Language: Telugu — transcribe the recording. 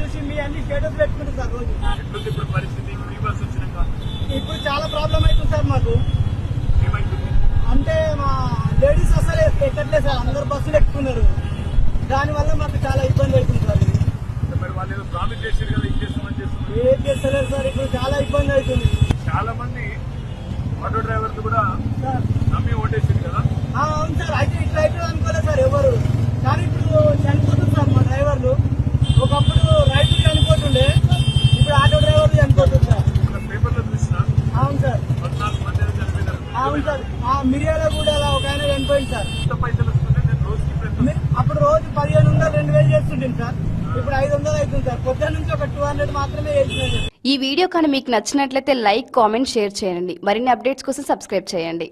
చూసి మీ అన్ని స్టేటస్ పెట్టుకుంటారు సార్ రోజు. ఇప్పుడు పరిస్థితి ఫ్రీ బస్ వచ్చినాక ఇప్పుడు చాలా ప్రాబ్లం అవుతుంది సార్ మాకు. ఏమైతుంది అంటే మా లేడీస్ అసలు ఎక్కట్లేదు సార్, అందరు బస్సులు ఎక్కుతున్నారు. దానివల్ల మాకు చాలా ఇబ్బంది అవుతుంది సార్. ఇది మరి వాళ్ళు ఏదో ప్రామిస్ చేశారు కదా, ఇది చేస్తామని చేస్తున్నారు. ఏం చేస్తలేరు సార్, ఇప్పుడు చాలా ఇబ్బంది అవుతుంది. చాలా మంది ఆటో డ్రైవర్లు కూడా సార్ నమ్మి ఓటేసింది కదా. అవును సార్, అయితే ఇట్లా అవుతుంది అనుకోలేదు సార్ ఎవరు. కానీ ఇప్పుడు చనిపోతుంది సార్ మా డ్రైవర్లు. ఒకప్పుడు రైతులు చనిపోతుండే, ఇప్పుడు ఆటో డ్రైవర్లు చనిపోతుంది సార్. పేపర్లో చూసినా అవును సార్, 14 మంది ఏదో చనిపోయినారు. అవును సార్. మిరియాల కూడా ఒక ఆయన చనిపోయింది సార్. ఎంత పైసలు వస్తుంటే నేను రోజుకి ఇప్పుడు అప్పుడు రోజు 1500 2000 చేస్తుంటాను సార్, ఇప్పుడు 500 అవుతుంది సార్. పొద్దున్న నుంచి ఒక 200 మాత్రమే చేస్తున్నాను. ఈ వీడియో కానీ మీకు నచ్చినట్లయితే లైక్, కామెంట్, షేర్ చేయండి. మరిన్ని అప్డేట్స్ కోసం సబ్స్క్రైబ్ చేయండి.